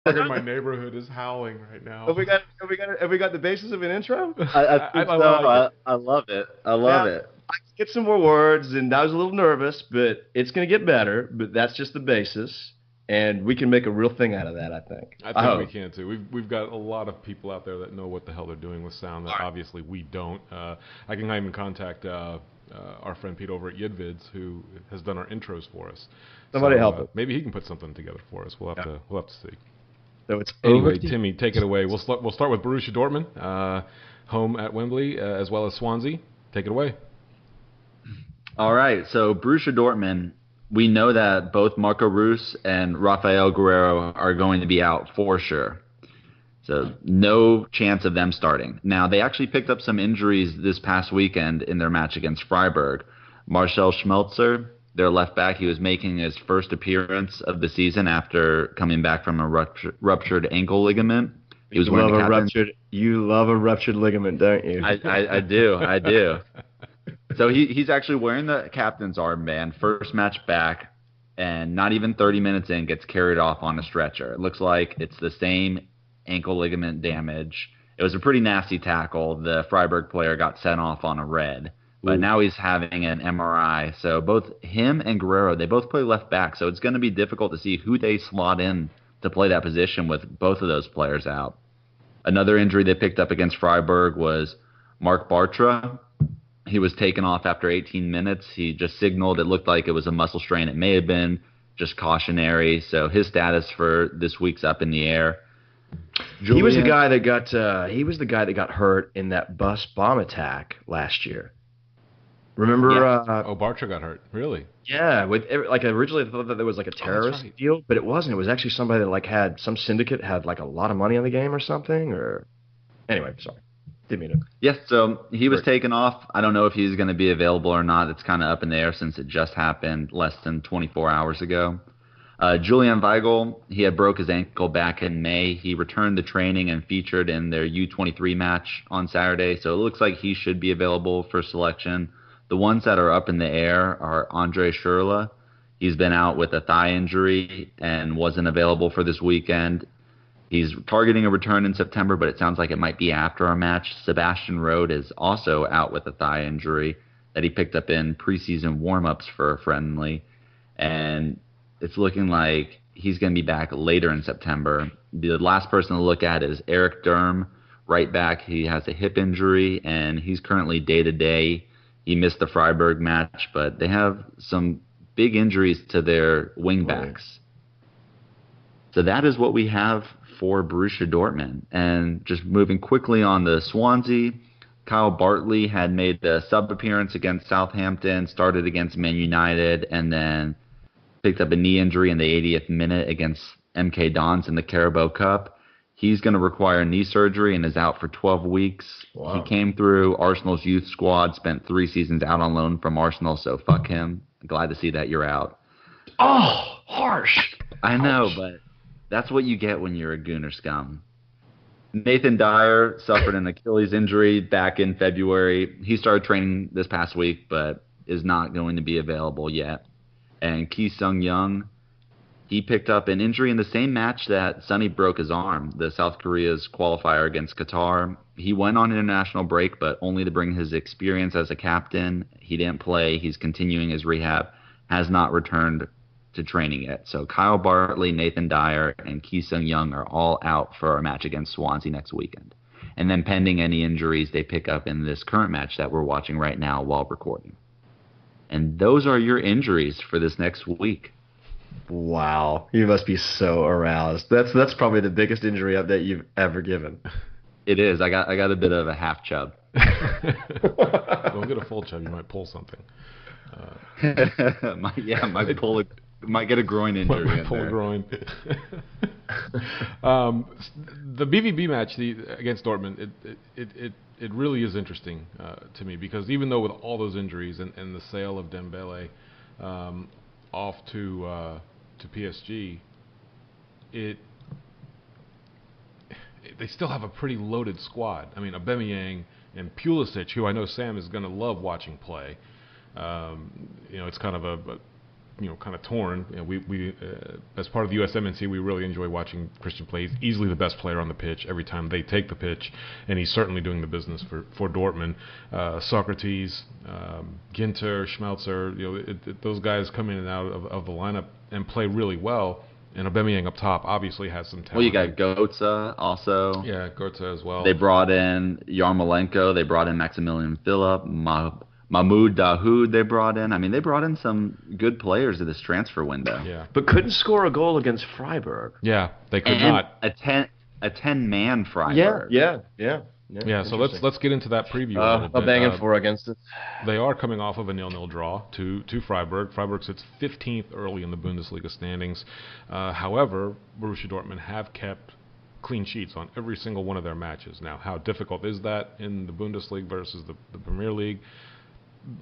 Dog in my neighborhood is howling right Have now. we got have we got the basis of an intro? I I, think I so. like it. I love it. I love Now it. I can get some more words, and I was a little nervous, but it's going to get better. But that's just the basis, and we can make a real thing out of that. I think. I I think we hope. can too. We've got a lot of people out there that know what the hell they're doing with sound that obviously we don't. I can even contact our friend Pete over at Yidvids who has done our intros for us. Somebody So help us. maybe he can put something together for us. Yeah. We'll have to see. So it's over Anyway, to you. Timmy, take it away. We'll start with Borussia Dortmund, home at Wembley, as well as Swansea. Take it away. All right. So Borussia Dortmund, we know that both Marco Reus and Rafael Guerrero are going to be out for sure. So no chance of them starting. Now they actually picked up some injuries this past weekend in their match against Freiburg. Marcel Schmelzer, their left back, he was making his first appearance of the season after coming back from a ruptured ankle ligament. He was wearing the captain's. You love a ruptured ligament, don't you? I do. I do. So he's actually wearing the captain's armband, first match back, and not even 30 minutes in gets carried off on a stretcher. It looks like it's the same ankle ligament damage. It was a pretty nasty tackle. The Freiburg player got sent off on a red, but Ooh. now he's having an MRI. So both him and Guerrero, they both play left back, so it's going to be difficult to see who they slot in to play that position with both of those players out. Another injury they picked up against Freiburg was Mark Bartra. He was taken off after 18 minutes. He just signaled it looked like it was a muscle strain. It may have been just cautionary. So his status for this week's up in the air. He was the Julian, guy that got hurt in that bus bomb attack last year. Remember? Yeah. Oh, Bartra got hurt. Really? Yeah, like originally I thought that there was like a Oh, that's terrorist right. deal, but it wasn't. It was actually somebody that like had some syndicate had like a lot of money on the game or something. Or anyway, sorry, didn't mean to. Yes, so he was Right. taken off. I don't know if he's going to be available or not. It's kind of up in the air since it just happened less than 24 hours ago. Julian Weigl, he had broke his ankle back in May. He returned to training and featured in their U23 match on Saturday, so it looks like he should be available for selection. The ones that are up in the air are Andre Schürrle. He's been out with a thigh injury and wasn't available for this weekend. He's targeting a return in September, but it sounds like it might be after our match. Sebastian Rode is also out with a thigh injury that he picked up in preseason warm-ups for a friendly. And it's looking like he's going to be back later in September. The last person to look at is Eric Durm, right back. He has a hip injury, and he's currently day-to-day. He missed the Freiburg match, but they have some big injuries to their wingbacks. So that is what we have for Borussia Dortmund. And just moving quickly on to Swansea, Kyle Bartley had made the sub appearance against Southampton, started against Man United, and then picked up a knee injury in the 80th minute against MK Dons in the Carabao Cup. He's going to require knee surgery and is out for 12 weeks. Wow. He came through Arsenal's youth squad, spent 3 seasons out on loan from Arsenal, so fuck him. Glad to see that you're out. Oh, harsh. I know, but that's what you get when you're a Gooner scum. Nathan Dyer suffered an Achilles injury back in February. He started training this past week, but is not going to be available yet. And Ki Sung Young, he picked up an injury in the same match that Sonny broke his arm, the South Korea's qualifier against Qatar. He went on international break, but only to bring his experience as a captain. He didn't play. He's continuing his rehab, has not returned to training yet. So Kyle Bartley, Nathan Dyer, and Ki Sung Young are all out for our match against Swansea next weekend. And then pending any injuries they pick up in this current match that we're watching right now while recording. And those are your injuries for this next week. Wow, you must be so aroused. That's probably the biggest injury update you've ever given. It is. I got a bit of a half chub. Don't get a full chub. You might pull something. Might get a groin injury Might in pull a there. groin. The BVB match against Dortmund, it really is interesting to me because even though with all those injuries and the sale of Dembele off to PSG, they still have a pretty loaded squad. I mean, Aubameyang and Pulisic, who I know Sam is going to love watching play. It's kind of kind of torn. We as part of the USMNT, we really enjoy watching Christian play. He's easily the best player on the pitch every time they take the pitch, and he's certainly doing the business for Dortmund. Socrates, Ginter, Schmelzer, those guys come in and out of the lineup and play really well. And Aubameyang up top obviously has some talent. Well, you got Götze also. Yeah, Götze as well. They brought in Yarmolenko. They brought in Maximilian Philipp. Mahmoud Dahoud they brought in. I mean, they brought in some good players in this transfer window. Yeah. But couldn't score a goal against Freiburg. Yeah, they could And not. a 10-man Freiburg. Yeah, so let's get into that preview a little bit. I'm banging for against it. They are coming off of a 0-0 draw to Freiburg. Freiburg sits 15th early in the Bundesliga standings. However, Borussia Dortmund have kept clean sheets on every single one of their matches. Now, how difficult is that in the Bundesliga versus the Premier League?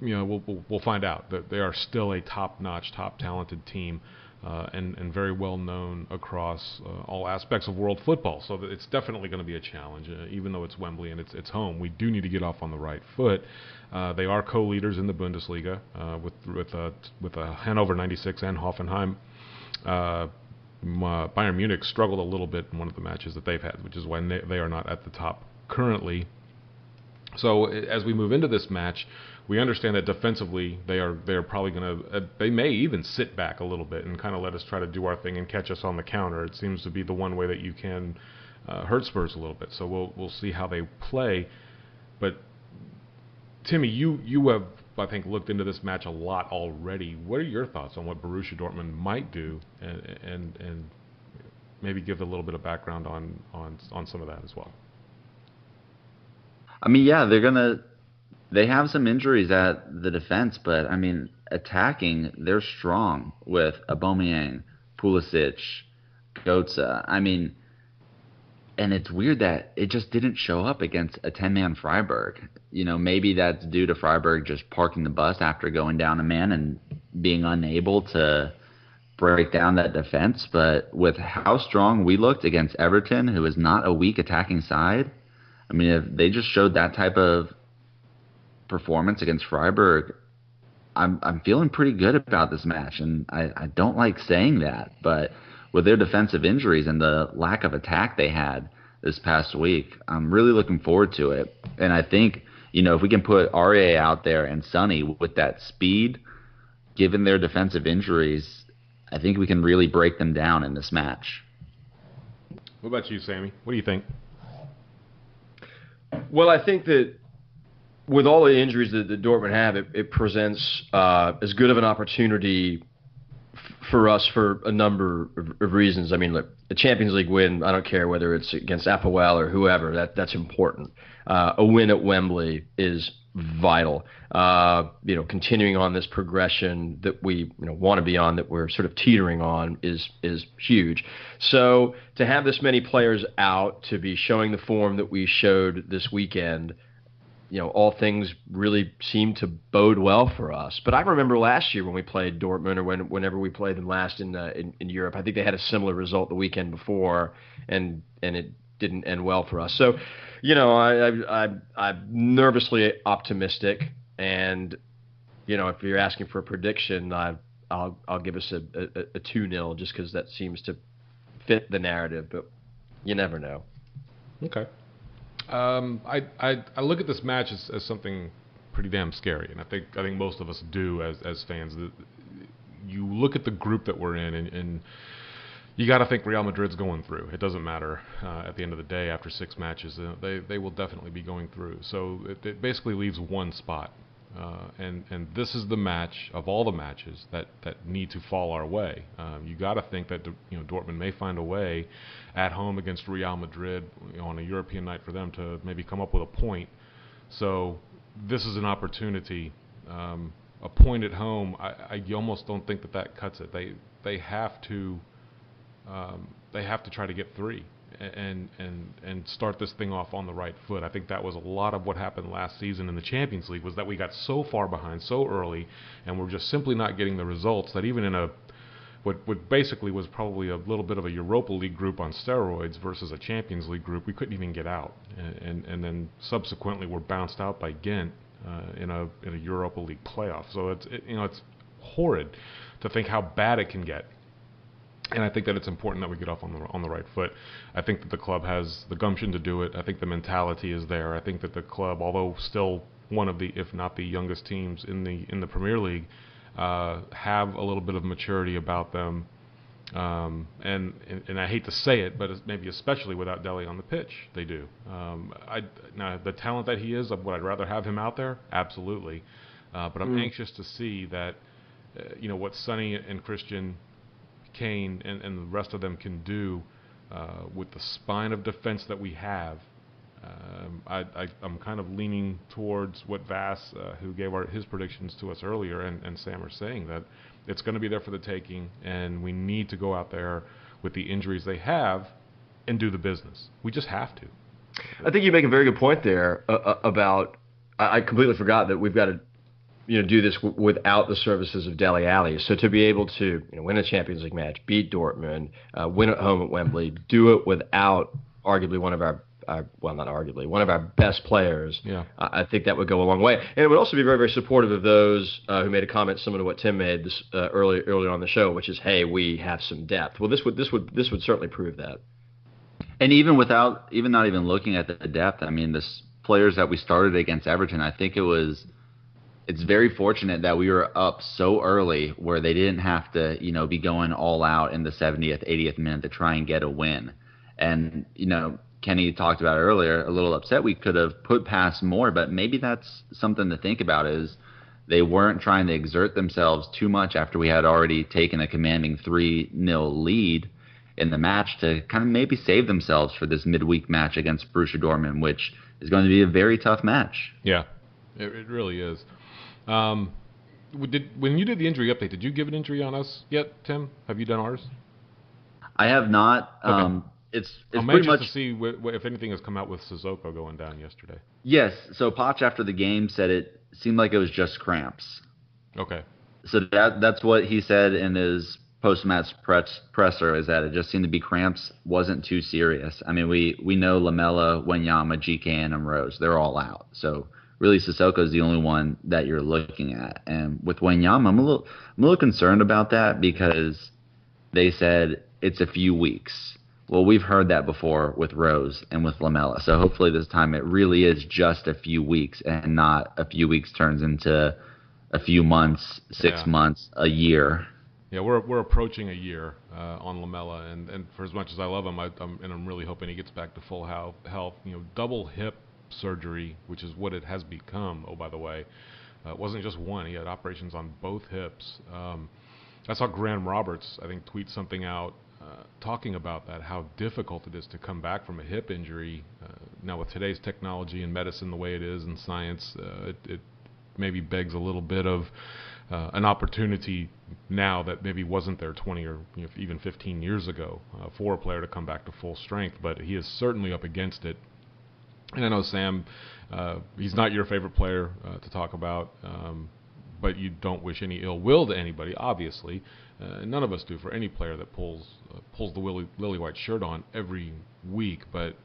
We'll find out. That they are still a top-notch, top-talented team. And very well known across all aspects of world football. So it's definitely going to be a challenge, even though it's Wembley and it's home. We do need to get off on the right foot. They are co-leaders in the Bundesliga with Hannover 96 and Hoffenheim. Bayern Munich struggled a little bit in one of the matches that they've had, which is why they are not at the top currently. So as we move into this match, we understand that defensively they are probably going to they may even sit back a little bit and kind of let us try to do our thing and catch us on the counter. It seems to be the one way that you can hurt Spurs a little bit. So we'll see how they play. But Timmy, you have, I think, looked into this match a lot already. What are your thoughts on what Borussia Dortmund might do, and maybe give a little bit of background on some of that as well? I mean, yeah, they have some injuries at the defense, but I mean, attacking, they're strong with Aubameyang, Pulisic, Götze. I mean, and it's weird that it just didn't show up against a 10-man Freiburg. Maybe that's due to Freiburg just parking the bus after going down a man and being unable to break down that defense. But with how strong we looked against Everton, who is not a weak attacking side, I mean, if they just showed that type of performance against Freiburg, I'm feeling pretty good about this match, and I don't like saying that, but with their defensive injuries and the lack of attack they had this past week, I'm really looking forward to it. And I think, if we can put Aurier out there and Sonny with that speed, given their defensive injuries, I think we can really break them down in this match. What about you, Sammy? What do you think? Well, I think that with all the injuries that Dortmund have, it presents as good of an opportunity for us for a number of reasons. I mean, look, the Champions League win, I don't care whether it's against Apoel or whoever, that's important. A win at Wembley is vital. Continuing on this progression that we want to be on, that we're sort of teetering on, is huge. So to have this many players out, to be showing the form that we showed this weekend, all things really seem to bode well for us. But I remember last year when we played Dortmund, or whenever we played them last in Europe, I think they had a similar result the weekend before, and it didn't end well for us. So, I'm nervously optimistic, and if you're asking for a prediction, I'll give us a 2-0 just because that seems to fit the narrative, but you never know. Okay. I look at this match as something pretty damn scary, and I think most of us do as fans. You look at the group that we're in, and you got to think Real Madrid's going through. It doesn't matter at the end of the day after 6 matches. They will definitely be going through. So it basically leaves one spot, and this is the match of all the matches that need to fall our way. You got to think that Dortmund may find a way at home against Real Madrid on a European night for them to maybe come up with a point. So this is an opportunity. A point at home, I almost don't think that cuts it. They have to try to get 3 and start this thing off on the right foot. I think that was a lot of what happened last season in the Champions League, was that we got so far behind so early, and we're just simply not getting the results that even in what basically was probably a little bit of a Europa League group on steroids versus a Champions League group, we couldn't even get out, and then subsequently we're bounced out by Ghent in a Europa League playoff. So it's horrid to think how bad it can get. And I think that it's important that we get off on the right foot. I think that the club has the gumption to do it. I think the mentality is there. I think that the club, although still one of the, if not the youngest teams in the Premier League, have a little bit of maturity about them. And I hate to say it, but maybe especially without Dele on the pitch, they do. Now the talent that he is, would I rather have him out there? Absolutely. But I'm anxious to see that, what Sonny and Christian, Kane, and the rest of them can do with the spine of defense that we have. I'm kind of leaning towards what Vass, who gave his predictions to us earlier, and Sam are saying, that it's going to be there for the taking, and we need to go out there with the injuries they have and do the business. We just have to. I think you make a very good point there about. I completely forgot that we've got to do this without the services of Dele Alli. So to be able to win a Champions League match, beat Dortmund, win at home at Wembley, do it without arguably one of our best players, I think that would go a long way. And it would also be very, very supportive of those who made a comment similar to what Tim made this earlier on the show, which is, hey, we have some depth. Well, this would certainly prove that. And even not even looking at the depth, I mean, the players that we started against Everton, I think it's very fortunate that we were up so early where they didn't have to, be going all out in the 70th, 80th minute to try and get a win. And, Kenny talked about earlier, a little upset we could have put past more, but maybe that's something to think about, is they weren't trying to exert themselves too much after we had already taken a commanding 3-0 lead in the match, to kind of maybe save themselves for this midweek match against Borussia Dortmund, which is going to be a very tough match. Yeah, it really is. When you did the injury update, did you give an injury on us yet, Tim? Have you done ours? I have not. Okay. It's I'm pretty much to see if anything has come out with Sissoko going down yesterday. Yes. So Poch after the game said it seemed like it was just cramps. Okay. So that's what he said in his post-match presser, is that it just seemed to be cramps, wasn't too serious. I mean, we know Lamela, Wanyama, GKN, and Rose, they're all out. So really Sissoko is the only one that you're looking at. And with Wanyama, I'm a little concerned about that, because they said it's a few weeks. Well, we've heard that before with Rose and with Lamela. So hopefully this time it really is just a few weeks, and not a few weeks turns into a few months, 6 months, a year. Yeah, we're approaching a year on Lamela, and for as much as I love him, I'm really hoping he gets back to full health. Double hip surgery, which is what it has become. Oh, by the way, it wasn't just one; he had operations on both hips. I saw Graham Roberts, I think, tweet something out talking about that, how difficult it is to come back from a hip injury. Now, with today's technology and medicine the way it is, and science, it maybe begs a little bit of an opportunity now that maybe wasn't there 20 or even 15 years ago for a player to come back to full strength. But he is certainly up against it. And I know, Sam, he's not your favorite player to talk about, but you don't wish any ill will to anybody, obviously. None of us do, for any player that pulls the lily white shirt on every week. But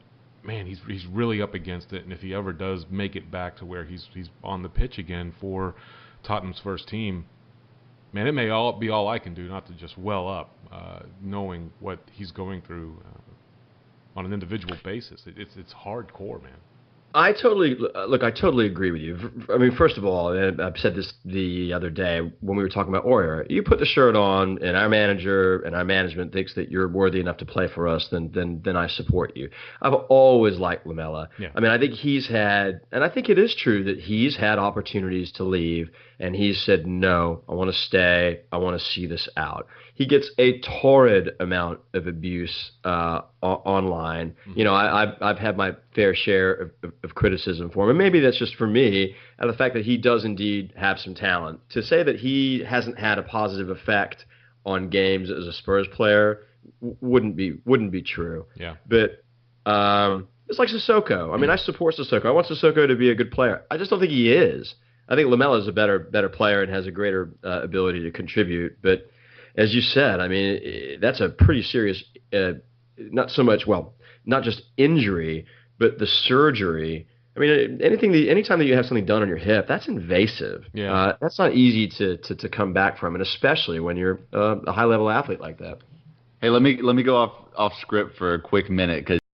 man, he's really up against it. And if he ever does make it back to where he's on the pitch again for Tottenham's first team, man, it may be all I can do not to just well up, knowing what he's going through on an individual basis. It's hardcore, man. I totally agree with you. I mean, first of all, and I said this the other day when we were talking about Aurier. You put the shirt on, and our manager and our management thinks that you're worthy enough to play for us, then I support you. I've always liked Lamela. Yeah. I mean, I think he's had, and I think it is true that he's had opportunities to leave, and he's said, no, I want to stay. I want to see this out. He gets a torrid amount of abuse online. Mm-hmm. I've had my fair share of criticism for him, and maybe that's just for me, and the fact that he does indeed have some talent. To say that he hasn't had a positive effect on games as a Spurs player wouldn't be true. Yeah. But it's like Sissoko. I mean, I support Sissoko. I want Sissoko to be a good player. I just don't think he is. I think Lamela is a better player and has a greater ability to contribute. But as you said, I mean, that's a pretty serious, not just injury, but the surgery I mean, anytime that you have something done on your hip, that's invasive. Yeah. That's not easy to come back from, and especially when you're a high level athlete like that. Hey, let me go off script for a quick minute because